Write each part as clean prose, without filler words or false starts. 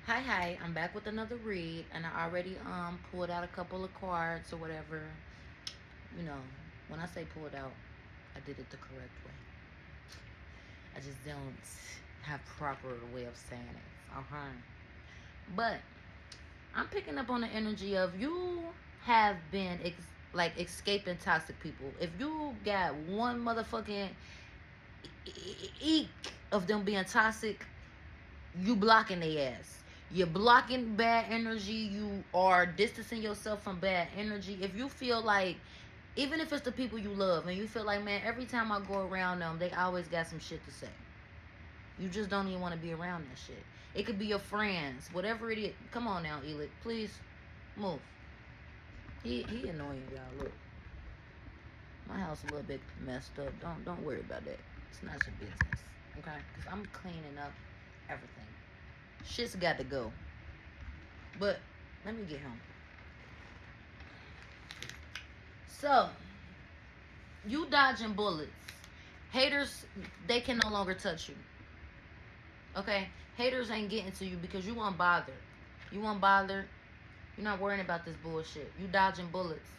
Hi, I'm back with another read, and I already pulled out a couple of cards or whatever. You know, when I say pulled out, I did it the correct way. I just don't have proper way of saying it. But I'm picking up on the energy of you have been like escaping toxic people. If you got one motherfucking eek of them being toxic, you blocking their ass. You're blocking bad energy. You are distancing yourself from bad energy. If you feel like, even if it's the people you love, and you feel like, man, every time I go around them, they always got some shit to say. You just don't even want to be around that shit. It could be your friends, whatever it is. Come on now, Elick, please move. He annoying y'all. Look, my house a little bit messed up. Don't worry about that. It's not your business, okay? Because I'm cleaning up everything. Shit's got to go. But let me get him. So, you dodging bullets. Haters, they can no longer touch you. Okay? Haters ain't getting to you because you won't bother. You won't bother. You're not worrying about this bullshit. You dodging bullets.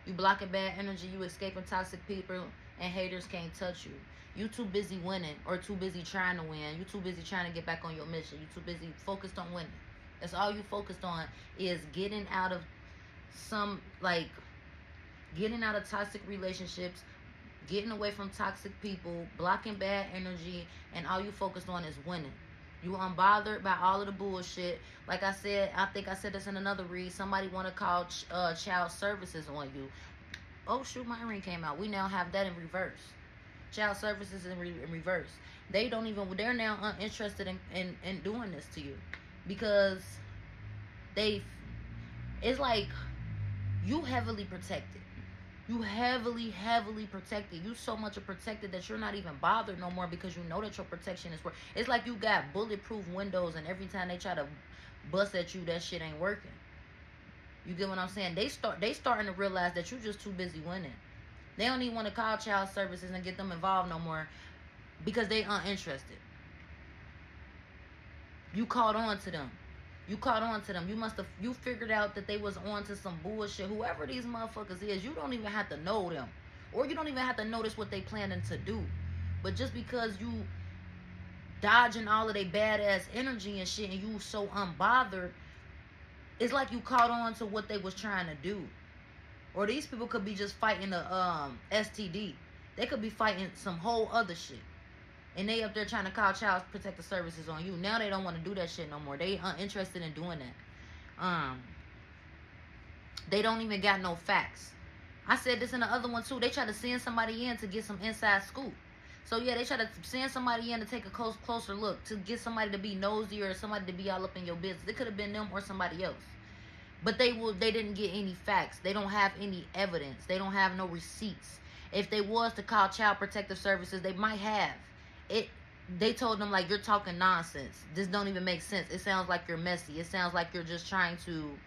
You blocking bad energy. You escaping toxic people. And haters can't touch you. You too busy winning or too busy trying to win. You too busy trying to get back on your mission. You too busy focused on winning. That's all you focused on is getting out of getting out of toxic relationships, getting away from toxic people, blocking bad energy, and all you focused on is winning. You unbothered by all of the bullshit. Like I said, I think I said this in another read. Somebody want to call child services on you. Oh shoot, my ring came out. We now have that in reverse. Child services in reverse. They don't even. They're now uninterested in doing this to you because they. It's like you heavily protected. You heavily protected. You so much protected that you're not even bothered no more because you know that your protection is working. It's like you got bulletproof windows, and every time they try to bust at you, that shit ain't working. You get what I'm saying? They starting to realize that you're just too busy winning. They don't even want to call child services and get them involved no more because they uninterested. You caught on to them. You caught on to them. You figured out that they was on to some bullshit. Whoever these motherfuckers is, you don't even have to know them. Or you don't even have to notice what they planning to do. But just because you dodging all of their badass energy and shit and you so unbothered, it's like you caught on to what they was trying to do. Or these people could be just fighting a STD. They could be fighting some whole other shit. And they up there trying to call child protective services on you. Now they don't want to do that shit no more. They uninterested in doing that. They don't even got no facts. I said this in the other one too. They try to send somebody in to get some inside scoop. So yeah, they try to send somebody in to take a closer look, to get somebody to be nosy or somebody to be all up in your business. It could have been them or somebody else. But they didn't get any facts. They don't have any evidence. They don't have no receipts. If they was to call child protective services, they might have. They told them, like, you're talking nonsense. This don't even make sense. It sounds like you're messy. It sounds like you're just trying to,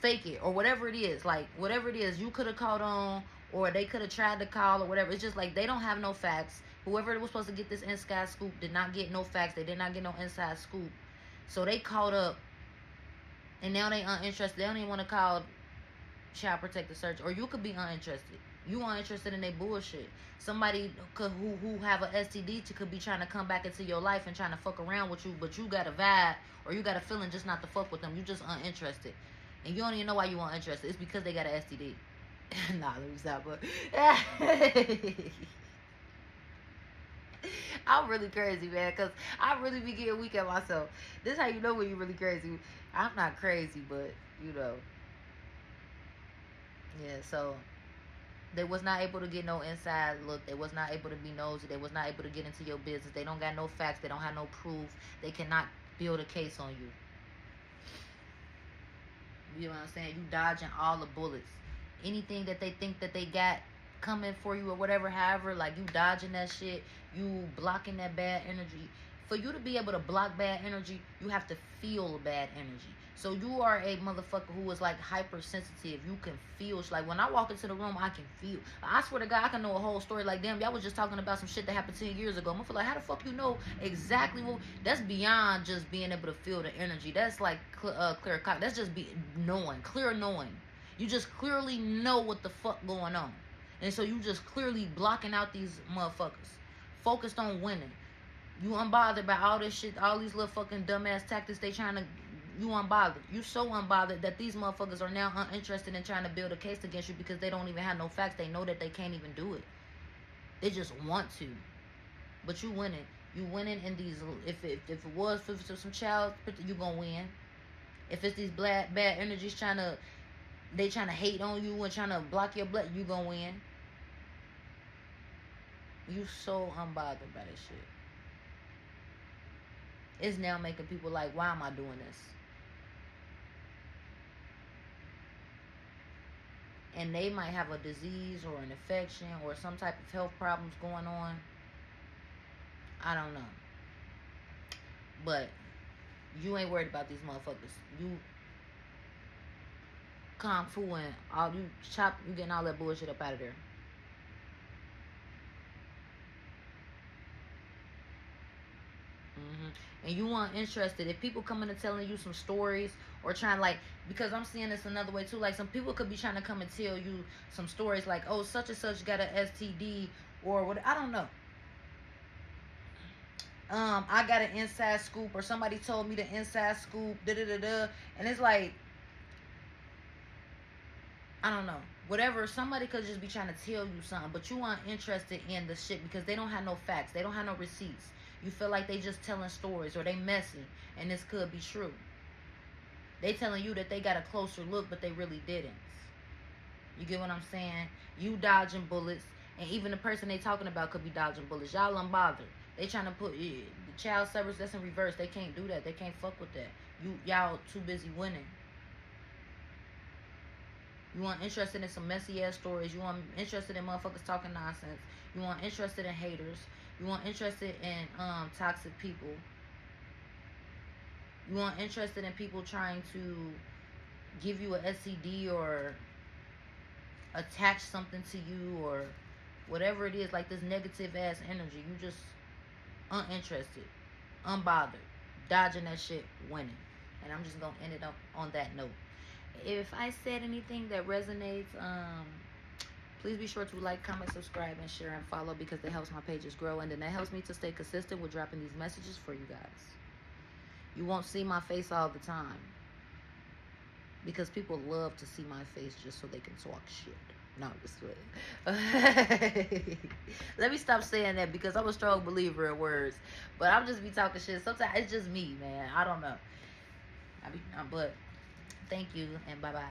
fake it or whatever it is. Like, whatever it is, you could have called on or they could have tried to call or whatever. It's just like they don't have no facts. Whoever was supposed to get this inside scoop did not get no facts. They did not get no inside scoop. So they caught up and now they uninterested. They don't even want to call child protective search. Or you could be uninterested. You uninterested in their bullshit. Somebody who have a STD could be trying to come back into your life and trying to fuck around with you, but you got a vibe or you got a feeling just not to fuck with them. You just uninterested. And you don't even know why you uninterested. It's because they got an STD. Nah, let me stop. But I'm really crazy, man, because I really be getting weak at myself. This how you know when you're really crazy. I'm not crazy, but, yeah, so they was not able to get no inside look. They was not able to be nosy. They was not able to get into your business. They don't got no facts. They don't have no proof. They cannot build a case on you. You know what I'm saying? You dodging all the bullets. Anything that they think that they got coming for you or whatever, however, like you dodging that shit. You blocking that bad energy. for you to be able to block bad energy, you have to feel bad energy. So you are a motherfucker who is like hypersensitive. You can feel. Like when I walk into the room, I can feel. I swear to God, I can know a whole story. Like, damn, y'all was just talking about some shit that happened 10 years ago. I'm gonna feel like, how the fuck you know exactly what? That's beyond just being able to feel the energy. That's like clear cock. That's just clear knowing. You just clearly know what the fuck going on. And so you just clearly blocking out these motherfuckers. Focused on winning. You unbothered by all this shit, all these little fucking dumbass tactics they trying to. You unbothered. You so unbothered that these motherfuckers are now uninterested in trying to build a case against you because they don't even have no facts. They know that they can't even do it. They just want to. But you winning. You winning in these. If it was for some child, you gonna win. If it's these bad energies trying to hate on you and trying to block your blood, you gonna win. You so unbothered by this shit. It's now making people like, why am I doing this? And they might have a disease or an infection or some type of health problems going on. I don't know. But you ain't worried about these motherfuckers. You kung fu and all you getting all that bullshit up out of there. And you weren't interested. If people coming and telling you some stories or trying like, because I'm seeing this another way too, like some people could be trying to come and tell you some stories like, oh, such and such got an STD or what, I don't know. I got an inside scoop, or somebody told me the inside scoop, and it's like, I don't know, whatever. Somebody could just be trying to tell you something, but you aren't interested in the shit because they don't have no facts, they don't have no receipts. You feel like they just telling stories or they messing, and this could be true. They telling you that they got a closer look, but they really didn't. You get what I'm saying? You dodging bullets, and even the person they talking about could be dodging bullets. Y'all unbothered. They trying to put the child service, that's in reverse. They can't do that. They can't fuck with that. Y'all too busy winning. You aren't interested in some messy ass stories. You aren't interested in motherfuckers talking nonsense. You aren't interested in haters. You aren't interested in toxic people. You aren't interested in people trying to give you a STD or attach something to you or whatever it is, like this negative ass energy. You just uninterested, unbothered, dodging that shit, winning. And I'm just gonna end it up on that note. If I said anything that resonates, please be sure to like, comment, subscribe, and share and follow, because that helps my pages grow, and then that helps me to stay consistent with dropping these messages for you guys. You won't see my face all the time because people love to see my face just so they can talk shit. No, just let me stop saying that, because I'm a strong believer in words, but I'm just be talking shit. Sometimes it's just me, man. I don't know. But thank you and bye-bye.